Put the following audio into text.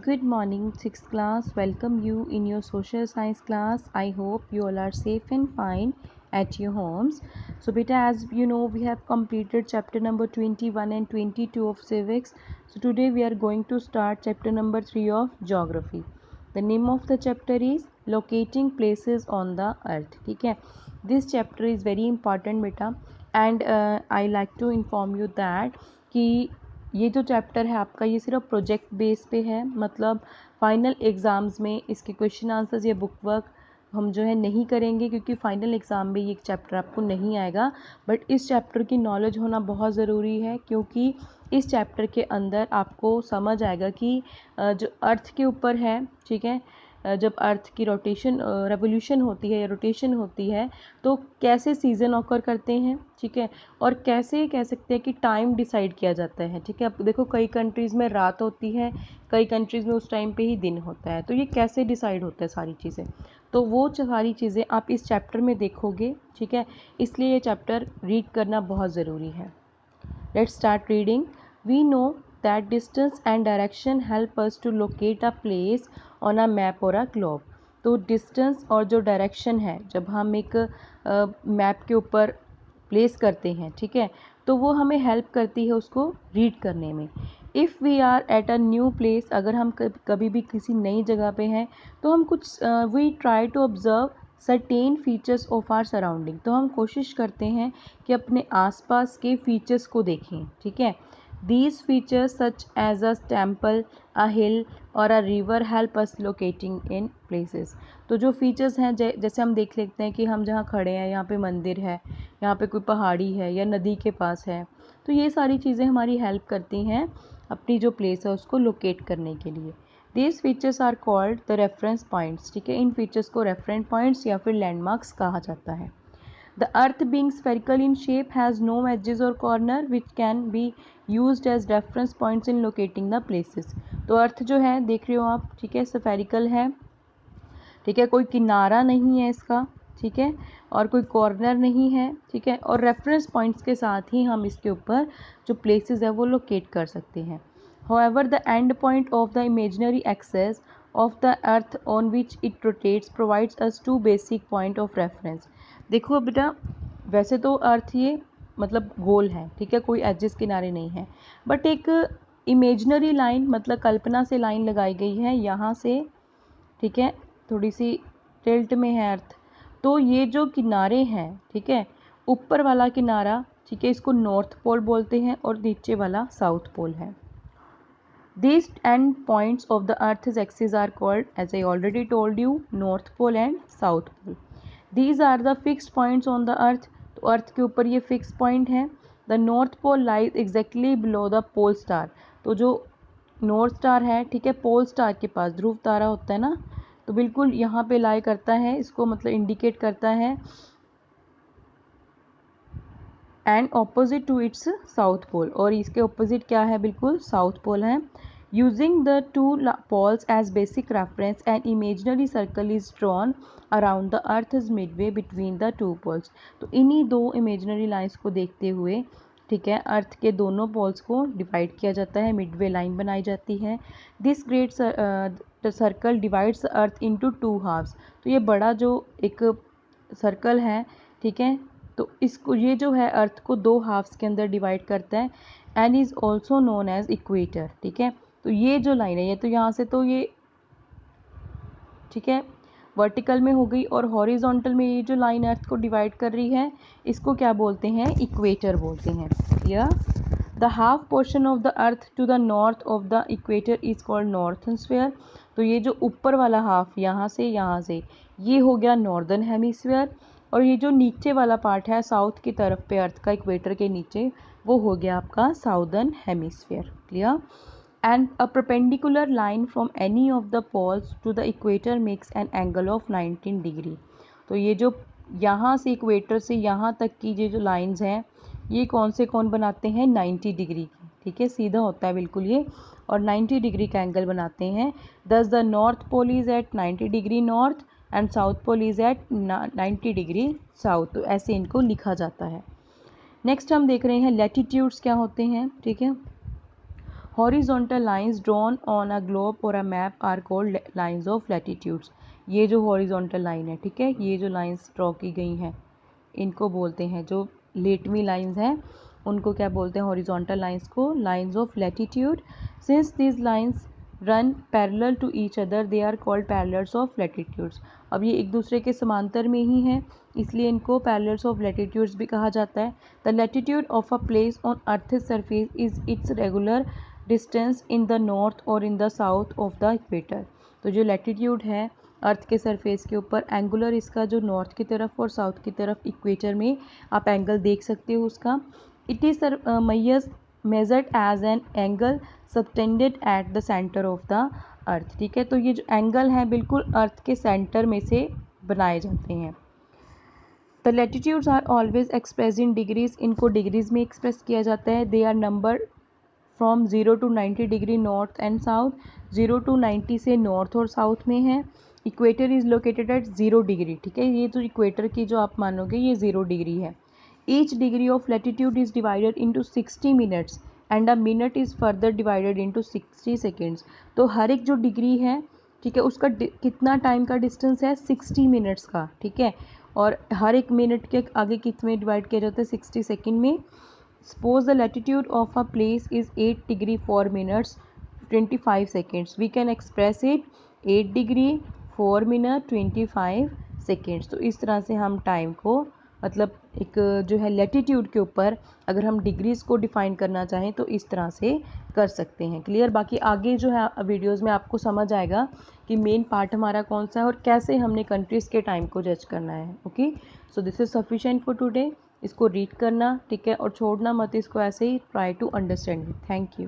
Good morning, 6th class. Welcome you in your social science class. I hope you all are safe and fine at your homes. So, beta, as you know, we have completed chapter number 21 and 22 of civics. So, today we are going to start chapter number 3 of geography. The name of the chapter is Locating Places on the Earth. ठीक है, this chapter is very important, beta, and I like to inform you that कि ये जो chapter है आपका ये सिर्फ project base पे है, मतलब फाइनल एग्ज़ाम्स में इसके क्वेश्चन आंसर्स या बुक वर्क हम जो है नहीं करेंगे, क्योंकि फाइनल एग्ज़ाम में ये चैप्टर आपको नहीं आएगा। बट इस चैप्टर की नॉलेज होना बहुत ज़रूरी है, क्योंकि इस चैप्टर के अंदर आपको समझ आएगा कि जो अर्थ के ऊपर है, ठीक है, जब अर्थ की रोटेशन रेवोल्यूशन होती है या रोटेशन होती है तो कैसे सीज़न ऑकर करते हैं, ठीक है, और कैसे कह सकते हैं कि टाइम डिसाइड किया जाता है। ठीक है, अब देखो कई कंट्रीज़ में रात होती है, कई कंट्रीज़ में उस टाइम पे ही दिन होता है, तो ये कैसे डिसाइड होता है सारी चीज़ें, तो वो सारी चीज़ें आप इस चैप्टर में देखोगे। ठीक है, इसलिए ये चैप्टर रीड करना बहुत ज़रूरी है। Let's start reading. We know that distance and direction help us to locate a place on a map or a globe. तो डिस्टेंस और जो डायरेक्शन है, जब हम एक मैप के ऊपर प्लेस करते हैं, ठीक है, तो वो हमें हेल्प करती है उसको रीड करने में। If we are at a new place, अगर हम कभी भी किसी नई जगह पे हैं तो हम कुछ we try to observe certain features of our surrounding, तो हम कोशिश करते हैं कि अपने आसपास के फीचर्स को देखें। ठीक है, these features such as a temple, a hill और a river help us locating in places. तो जो फीचर्स हैं, जैसे हम देख लेते हैं कि हम जहाँ खड़े हैं यहाँ पे मंदिर है, यहाँ पे कोई पहाड़ी है या नदी के पास है, तो ये सारी चीज़ें हमारी हेल्प करती हैं अपनी जो प्लेस है उसको लोकेट करने के लिए। These features are called the reference points। ठीक है, इन फीचर्स को रेफरेंस पॉइंट्स या फिर लैंडमार्क्स कहा जाता है। The earth being spherical in shape has no edges or corner which can be used as reference points in locating the places। तो अर्थ जो है देख रहे हो आप, ठीक है, स्फेरिकल है, ठीक है, कोई किनारा नहीं है इसका, ठीक है, और कोई कॉर्नर नहीं है, ठीक है, और रेफरेंस पॉइंट्स के साथ ही हम इसके ऊपर जो प्लेसेस है वो लोकेट कर सकते हैं। However, the end point of the imaginary axis of the earth on which it rotates provides us two basic point of reference। देखो बेटा, वैसे तो अर्थ ये मतलब गोल है, ठीक है, कोई एजेस किनारे नहीं है, बट एक इमेजिनरी लाइन मतलब कल्पना से लाइन लगाई गई है यहाँ से, ठीक है, थोड़ी सी टिल्ट में है अर्थ, तो ये जो किनारे हैं, ठीक है, ऊपर वाला किनारा, ठीक है, इसको नॉर्थ पोल बोलते हैं और नीचे वाला साउथ पोल है। These end points of the Earth's axis are called, as I already told you, North Pole and South Pole. These are the fixed points on the Earth। तो अर्थ के ऊपर ये फिक्स पॉइंट है। The North Pole lies exactly below the Pole Star। तो जो north star है, ठीक है, पोल स्टार के पास ध्रुव तारा होता है ना, तो बिल्कुल यहाँ पे लाई करता है, इसको मतलब इंडिकेट करता है, and opposite to its south pole, और इसके ऑपोजिट क्या है, बिल्कुल साउथ पोल है। Using the two poles as basic reference an imaginary circle is drawn around the earth is midway between the two poles. तो इन्हीं दो इमेजिनरी लाइन्स को देखते हुए, ठीक है, अर्थ के दोनों पोल्स को डिवाइड किया जाता है, मिडवे लाइन बनाई जाती है। This great circle divides earth into two halves. तो ये बड़ा जो एक सर्कल है, ठीक है, तो इसको ये जो है अर्थ को दो हाफ्स के अंदर डिवाइड करता है, and is also known as equator. ठीक है, तो ये जो लाइन है, ये तो यहाँ से तो ये, ठीक है, वर्टिकल में हो गई, और हॉरिजॉन्टल में ये जो लाइन अर्थ को डिवाइड कर रही है इसको क्या बोलते हैं, इक्वेटर बोलते हैं। या the half portion of the earth to the north of the equator is called northern sphere. तो ये जो ऊपर वाला हाफ यहाँ से ये हो गया नॉर्दर्न हेमिस्फीयर, और ये जो नीचे वाला पार्ट है साउथ की तरफ पे अर्थ का इक्वेटर के नीचे, वो हो गया आपका southern hemisphere. Clear? And a perpendicular line from any of the poles to the equator makes an angle of 19 degree. तो ये जो यहाँ से इक्वेटर से यहाँ तक की ये जो लाइंस हैं, ये कौन से कौन बनाते हैं, 90 डिग्री की। ठीक है, सीधा होता है बिल्कुल ये, और 90 डिग्री का एंगल बनाते हैं। Thus the north pole is at 90 degree north and south pole is at 90 degree south. तो ऐसे इनको लिखा जाता है। नेक्स्ट हम देख रहे हैं लैटिट्यूड्स क्या होते हैं। ठीक है, horizontal lines drawn on a globe और a map are called lines of latitudes. ये जो हॉरिजॉन्टल लाइन है, ठीक है, ये जो लाइंस ड्रॉ की गई हैं इनको बोलते हैं, जो लेटमी लाइंस हैं उनको क्या बोलते हैं, हॉरिजॉन्टल लाइंस को lines of latitude. Since these lines run parallel to each other they are called parallels of latitudes. अब ये एक दूसरे के समांतर में ही हैं, इसलिए इनको पैरेलल्स ऑफ लैटिट्यूड्स भी कहा जाता है। The latitude of a place on earth surface is its regular distance in the north और in the south of the equator. तो जो लैटिट्यूड है अर्थ के सरफेस के ऊपर, एंगुलर इसका जो नॉर्थ की तरफ और साउथ की तरफ इक्वेटर में आप एंगल देख सकते हो उसका। It is measured as an angle subtended at the centre of the earth. ठीक है, तो ये जो एंगल है बिल्कुल अर्थ के सेंटर में से बनाए जाते हैं। The latitudes are always express in degrees, इनको डिग्रीज में एक्सप्रेस किया जाता है। They are number from 0 to 90 degree north and south, 0 to 90 से नॉर्थ और साउथ में है। Equator is located at 0 degree. ठीक है, ये जो इक्वेटर की जो आप मानोगे ये 0 डिग्री है। Each degree of latitude is divided into 60 minutes and a minute is further divided into 60 seconds. तो हर एक जो डिग्री है, ठीक है, उसका कितना टाइम का डिस्टेंस है, 60 मिनट्स का। ठीक है, और हर एक मिनट के आगे कितने डिवाइड किया जाता है, 60 सेकेंड में। Suppose the latitude of a place is 8 degree 4 minutes 25 seconds. We can express it 8 degree 4 minute 25 seconds. तो इस तरह से हम टाइम को, मतलब एक जो है लैटिट्यूड के ऊपर अगर हम डिग्रीज़ को डिफ़ाइन करना चाहें तो इस तरह से कर सकते हैं। क्लियर? बाकी आगे जो है वीडियोज़ में आपको समझ आएगा कि मेन पार्ट हमारा कौन सा है और कैसे हमने कंट्रीज़ के टाइम को जज करना है। Okay, so this is sufficient for today. इसको रीड करना, ठीक है, और छोड़ना मत इसको, ऐसे ही try to understand. Thank you.